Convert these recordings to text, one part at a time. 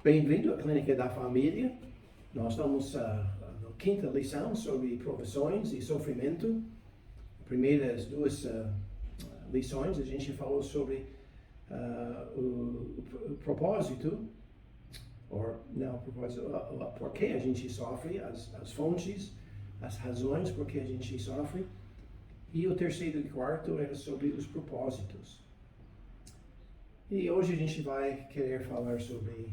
Bem-vindo à Clínica da Família. Nós estamos na quinta lição sobre provações e sofrimento. Primeiras duas lições a gente falou sobre o propósito, por que a gente sofre, as fontes, as razões por que a gente sofre. E o terceiro e quarto era sobre os propósitos. E hoje a gente vai querer falar sobre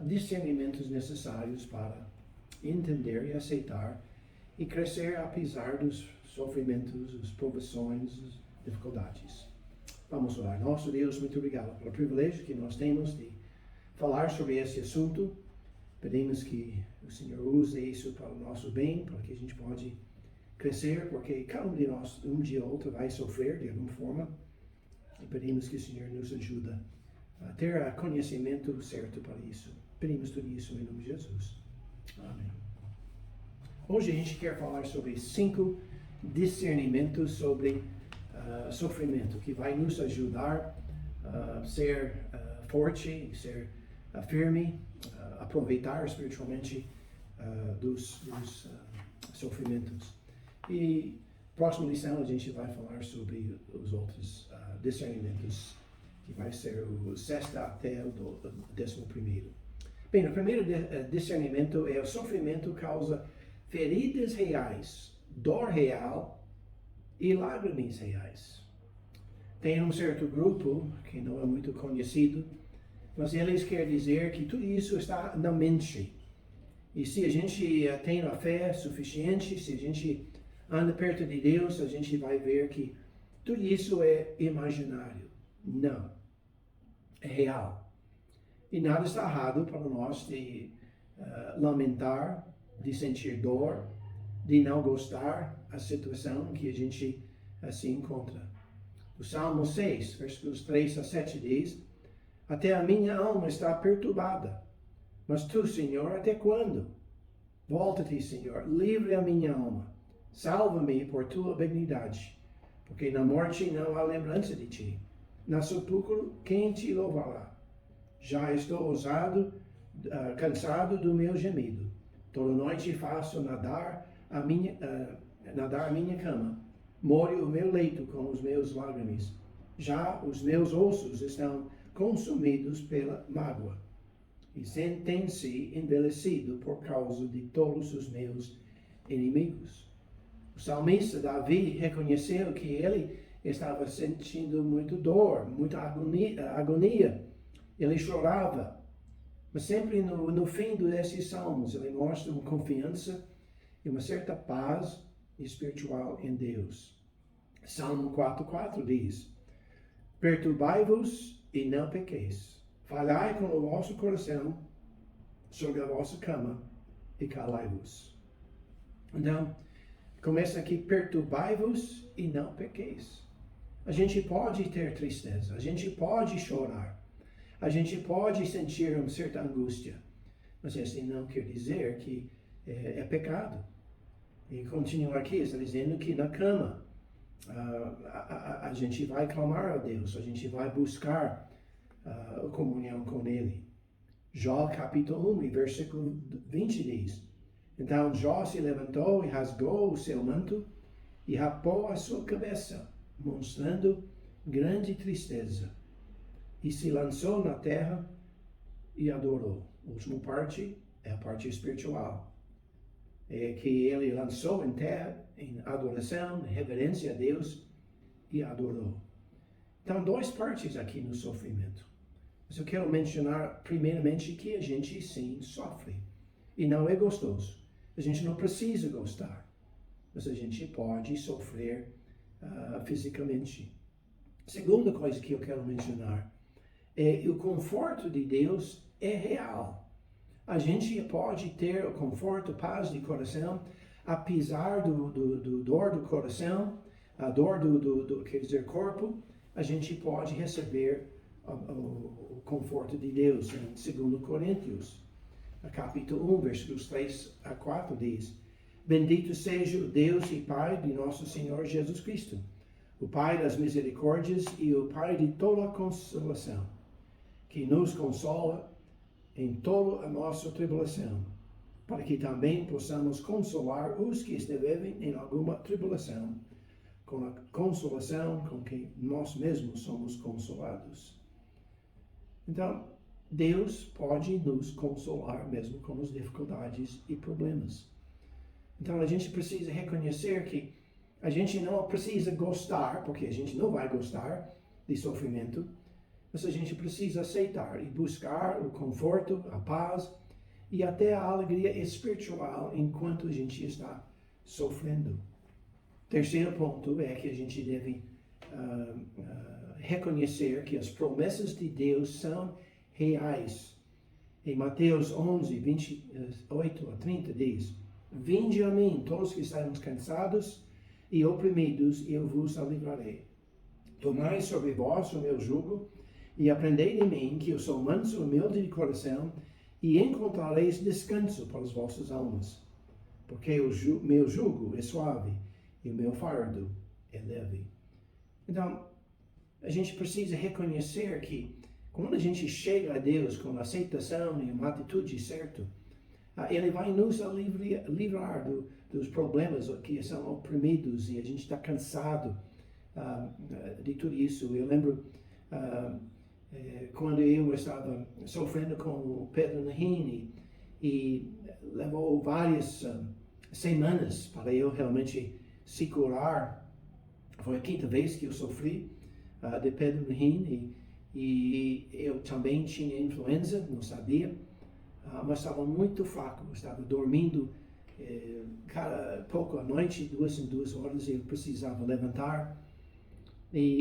discernimentos necessários para entender e aceitar e crescer apesar dos sofrimentos, as provações, as dificuldades. Vamos orar. Nosso Deus, muito obrigado pelo privilégio que nós temos de falar sobre esse assunto. Pedimos que o Senhor use isso para o nosso bem, para que a gente pode crescer, porque cada um de nós, um dia ou outro, vai sofrer de alguma forma. E pedimos que o Senhor nos ajude a ter conhecimento certo para isso. Pedimos tudo isso em nome de Jesus. Amém. Hoje a gente quer falar sobre 5 discernimentos sobre sofrimento, que vai nos ajudar a ser forte, ser firme, aproveitar espiritualmente dos sofrimentos. E próxima lição a gente vai falar sobre os outros discernimentos, que vai ser o 6º até o 11º. Bem, o primeiro discernimento é o sofrimento causa feridas reais, dor real e lágrimas reais. Tem um certo grupo, que não é muito conhecido, mas eles querem dizer que tudo isso está na mente. E se a gente tem a fé suficiente, se a gente anda perto de Deus, a gente vai ver que tudo isso é imaginário. Não. É real. E nada está errado para nós de lamentar, de sentir dor, de não gostar da situação que a gente se encontra. O Salmo 6, versículos 3 a 7 diz: até a minha alma está perturbada, mas tu, Senhor, até quando? Volta-te, Senhor, livre a minha alma, salva-me por tua benignidade, porque na morte não há lembrança de ti. Na sepulcro, quem te louvará? Já estou cansado do meu gemido. Toda noite faço nadar a minha cama. Molho o meu leito com os meus lágrimas. Já os meus ossos estão consumidos pela mágoa. E têm-se envelhecido por causa de todos os meus inimigos. O salmista Davi reconheceu que ele estava sentindo muito dor, muita agonia. Ele chorava. Mas sempre no fim desses salmos, ele mostra uma confiança e uma certa paz espiritual em Deus. Salmo 4:4 diz: perturbai-vos e não pequeis. Falai com o vosso coração sobre a vossa cama e calai-vos. Então, começa aqui: perturbai-vos e não pequeis. A gente pode ter tristeza, a gente pode chorar, a gente pode sentir uma certa angústia, mas isso não quer dizer que é pecado. E continua aqui, está dizendo que na cama a gente vai clamar a Deus, a gente vai buscar comunhão com Ele. Jó capítulo 1, versículo 20 diz: então Jó se levantou e rasgou o seu manto e rapou a sua cabeça, mostrando grande tristeza, e se lançou na terra e adorou. A última parte é a parte espiritual. É que ele lançou em terra, em adoração, em reverência a Deus, e adorou. Então, 2 partes aqui no sofrimento. Mas eu quero mencionar, primeiramente, que a gente sim sofre. E não é gostoso. A gente não precisa gostar. Mas a gente pode sofrer fisicamente. Segunda coisa que eu quero mencionar é o conforto de Deus é real. A gente pode ter o conforto, paz de coração, apesar do dor do coração, a dor quer dizer, corpo, a gente pode receber o conforto de Deus. Em 2 Coríntios, capítulo 1, versículos 3 a 4 diz: bendito seja o Deus e Pai de nosso Senhor Jesus Cristo, o Pai das misericórdias e o Pai de toda a consolação, que nos consola em toda a nossa tribulação, para que também possamos consolar os que estiverem em alguma tribulação, com a consolação com que nós mesmos somos consolados. Então, Deus pode nos consolar mesmo com as dificuldades e problemas. Então, a gente precisa reconhecer que a gente não precisa gostar, porque a gente não vai gostar de sofrimento, mas a gente precisa aceitar e buscar o conforto, a paz e até a alegria espiritual enquanto a gente está sofrendo. Terceiro ponto é que a gente deve reconhecer que as promessas de Deus são reais. Em Mateus 11, 28 a 30 diz: Vinde a mim, todos que estão cansados e oprimidos, e eu vos aliviarei. Tomai sobre vós o meu jugo e aprendei de mim, que eu sou manso e humilde de coração, e encontrareis descanso para as vossas almas. Porque o meu jugo é suave e o meu fardo é leve. Então, a gente precisa reconhecer que quando a gente chega a Deus com a aceitação e uma atitude certa, Ele vai nos livrar dos problemas que são oprimidos e a gente está cansado de tudo isso. Eu lembro quando eu estava sofrendo com o Pedro Nahine e levou várias semanas para eu realmente se curar. Foi a quinta vez que eu sofri de Pedro Nahine e eu também tinha influenza, não sabia, mas estava muito fraco, estava dormindo cada pouco à noite, 2 em 2 horas eu precisava levantar.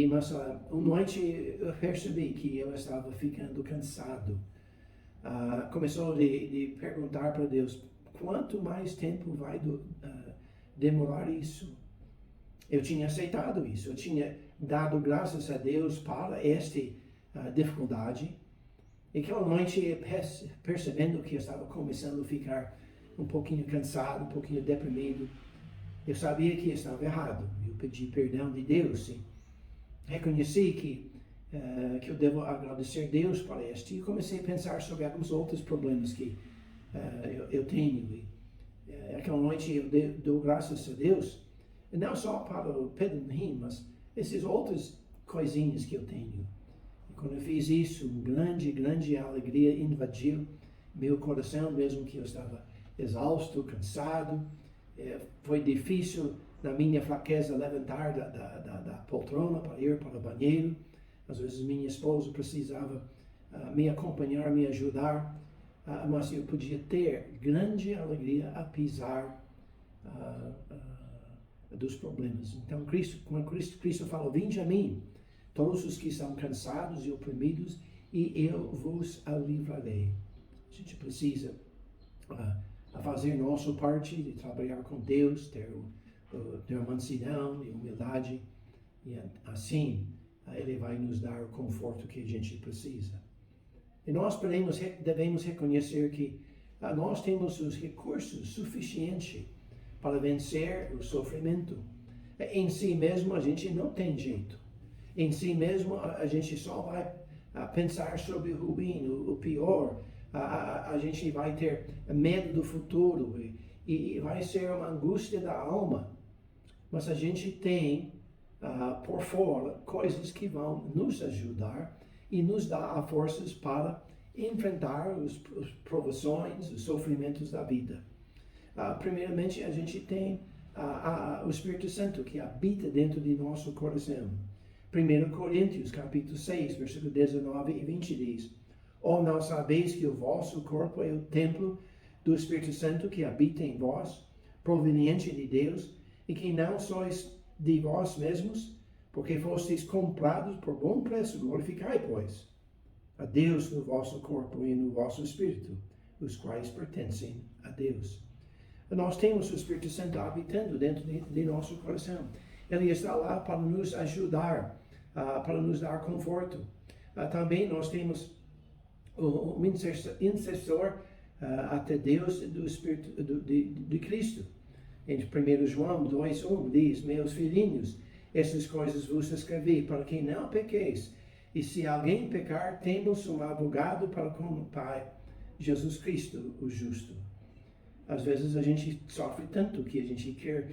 Mas uma noite eu percebi que eu estava ficando cansado. Começou de perguntar para Deus, quanto mais tempo vai demorar isso? Eu tinha aceitado isso, eu tinha dado graças a Deus para esta dificuldade. E aquela noite, percebendo que eu estava começando a ficar um pouquinho cansado, um pouquinho deprimido, eu sabia que estava errado. Eu pedi perdão de Deus e reconheci que eu devo agradecer a Deus para este. E comecei a pensar sobre alguns outros problemas que eu tenho. E aquela noite eu dou graças a Deus, não só para o Pedro Nahine, mas essas outras coisinhas que eu tenho. E quando eu fiz isso, grande alegria invadiu meu coração, mesmo que eu estava exausto, cansado. Foi difícil, na minha fraqueza, levantar da poltrona para ir para o banheiro. Às vezes minha esposa precisava me acompanhar, me ajudar, mas eu podia ter grande alegria apesar dos problemas. Então, quando Cristo fala, vinde a mim, todos os que estão cansados e oprimidos, e eu vos alivrarei. A gente precisa fazer nossa parte de trabalhar com Deus, ter mansidão e humildade, e assim Ele vai nos dar o conforto que a gente precisa. E nós devemos reconhecer que nós temos os recursos suficientes para vencer o sofrimento. Em si mesmo a gente não tem jeito. Em si mesmo a gente só vai pensar sobre o ruim, o pior. A gente vai ter medo do futuro e vai ser uma angústia da alma. Mas a gente tem por fora coisas que vão nos ajudar e nos dar forças para enfrentar as provações, os sofrimentos da vida. Primeiramente, a gente tem o Espírito Santo que habita dentro de nosso coração. 1 Coríntios, capítulo 6, versículo 19 e 20 diz: Ou não sabeis que o vosso corpo é o templo do Espírito Santo que habita em vós, proveniente de Deus, e que não sois de vós mesmos, porque fostes comprados por bom preço? Glorificai, pois, a Deus no vosso corpo e no vosso espírito, os quais pertencem a Deus. Nós temos o Espírito Santo habitando dentro de nosso coração. Ele está lá para nos ajudar, para nos dar conforto. Também nós temos o intercessor até Deus do Espírito de Cristo. Em 1 João 2:1 diz: Meus filhinhos, essas coisas vos escrevi para que não pequeis. E se alguém pecar, temos um advogado para com o Pai, Jesus Cristo, o justo. Às vezes a gente sofre tanto que a gente quer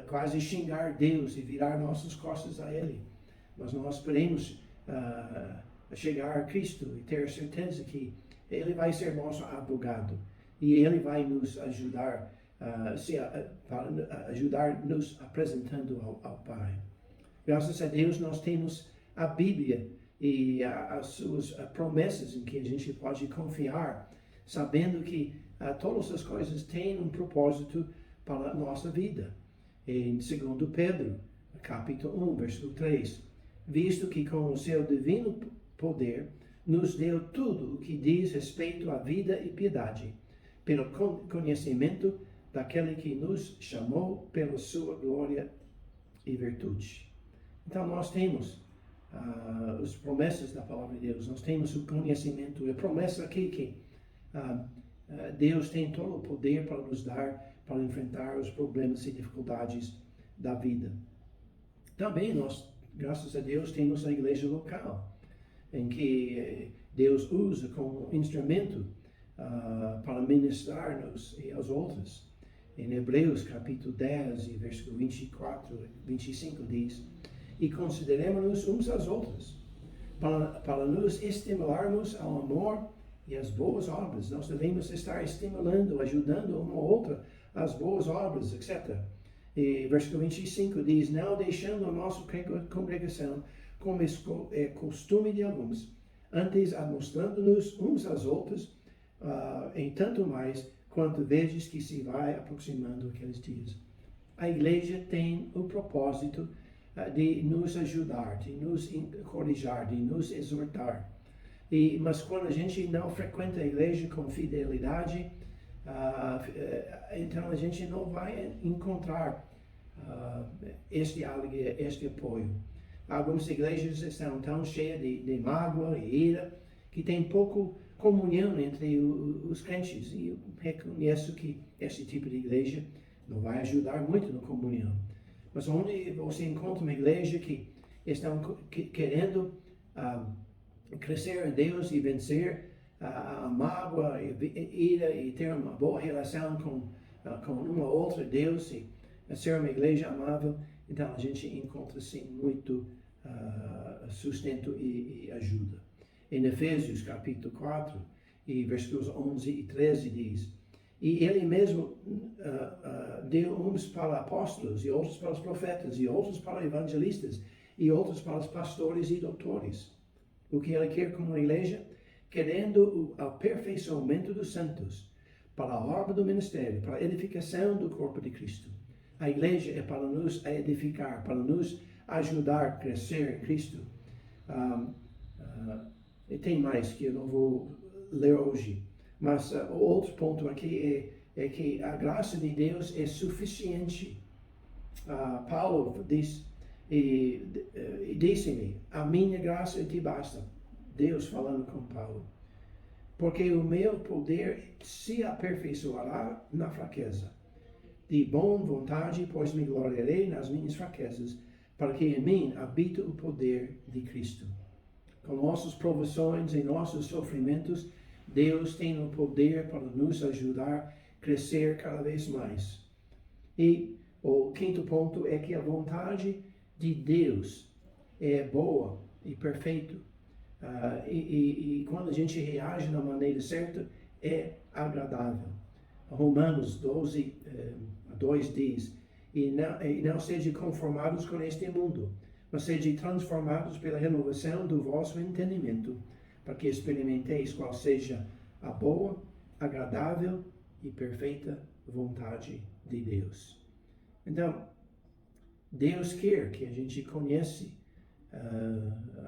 quase xingar Deus e virar nossas costas a Ele. Mas nós podemos chegar a Cristo e ter certeza que Ele vai ser nosso advogado. E Ele vai nos ajudar, ajudar nos apresentando ao Pai. Graças a Deus nós temos a Bíblia e as suas promessas em que a gente pode confiar, sabendo que todas as coisas têm um propósito para a nossa vida. Em 2 Pedro, capítulo 1, versículo 3, visto que com o seu divino poder nos deu tudo o que diz respeito à vida e piedade, pelo conhecimento daquele que nos chamou pela sua glória e virtude. Então nós temos as promessas da palavra de Deus, nós temos o conhecimento, a promessa aqui que Deus tem todo o poder para nos dar, para enfrentar os problemas e dificuldades da vida. Também nós, graças a Deus, temos a igreja local, em que Deus usa como instrumento para ministrar-nos e aos outros. Em Hebreus capítulo 10, versículo 24 e 25 diz: e consideremos-nos uns aos outros, para nos estimularmos ao amor e às boas obras. Nós devemos estar estimulando, ajudando uma ou outra às boas obras, etc. E versículo 25 diz: não deixando a nossa congregação, como é costume de alguns, antes mostrando-nos uns aos outros, em tanto mais, quanto vezes que se vai aproximando aqueles dias. A igreja tem o propósito de nos ajudar, de nos encorajar, de nos exortar. Mas quando a gente não frequenta a igreja com fidelidade, então a gente não vai encontrar este alegria, este apoio. Algumas igrejas estão tão cheias de mágoa e ira que tem pouco comunhão entre os crentes. E eu reconheço que esse tipo de igreja não vai ajudar muito na comunhão. Mas onde você encontra uma igreja que estão querendo crescer em Deus e vencer a mágoa e ira e ter uma boa relação com uma outra Deus e ser uma igreja amável, então a gente encontra sim muito sustento e ajuda. Em Efésios capítulo 4 e versículos 11 e 13 diz: e ele mesmo deu uns para apóstolos, e outros para os profetas, e outros para evangelistas, e outros para os pastores e doutores. O que ele quer como igreja? Querendo o aperfeiçoamento dos santos, para a obra do ministério, para a edificação do corpo de Cristo. A igreja é para nos edificar, para nos ajudar a crescer em Cristo. E tem mais que eu não vou ler hoje. Mas o outro ponto aqui é que a graça de Deus é suficiente. Paulo diz, e disse-me, a minha graça te basta. Deus falando com Paulo. Porque o meu poder se aperfeiçoará na fraqueza. De boa vontade, pois me gloriarei nas minhas fraquezas, para que em mim habite o poder de Cristo. Com nossas provações e nossos sofrimentos, Deus tem o poder para nos ajudar a crescer cada vez mais. E o quinto ponto é que a vontade de Deus é boa e perfeita. E quando a gente reage da maneira certa, é agradável. Romanos 12, 2 diz: e não sejam conformados com este mundo, mas sejam transformados pela renovação do vosso entendimento, para que experimenteis qual seja a boa, agradável e perfeita vontade de Deus. Então, Deus quer que a gente conheça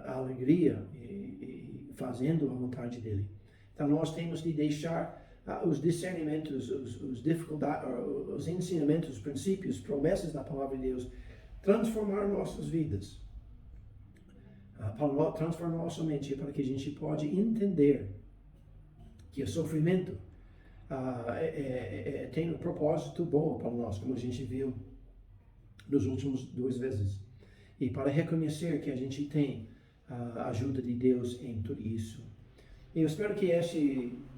a alegria e fazendo a vontade dele. Então, nós temos de deixar os discernimentos, os dificuldades, os ensinamentos, os princípios, promessas da palavra de Deus, transformar nossas vidas. Para transformar nossa mente, para que a gente pode entender que o sofrimento tem um propósito bom para nós, como a gente viu nos últimos 2 vezes. E para reconhecer que a gente tem a ajuda de Deus em tudo isso. Eu espero que esta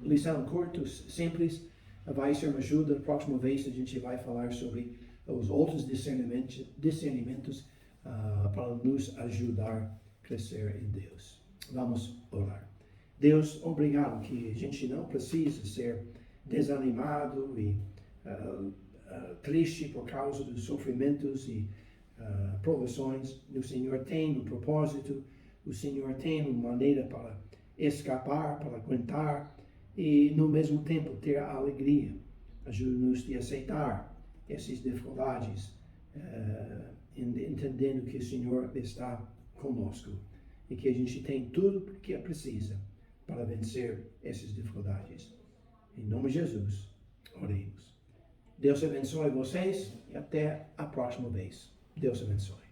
lição curta, simples, vai ser uma ajuda. Na próxima vez a gente vai falar sobre os outros discernimentos para nos ajudar a crescer em Deus. Vamos orar. Deus, obrigado que a gente não precisa ser desanimado e triste por causa dos sofrimentos e provações. O Senhor tem um propósito, o Senhor tem uma maneira para escapar, para aguentar e no mesmo tempo ter a alegria. Ajuda-nos a aceitar essas dificuldades, entendendo que o Senhor está conosco e que a gente tem tudo o que precisa para vencer essas dificuldades. Em nome de Jesus, oremos. Deus abençoe vocês e até a próxima vez. Deus abençoe.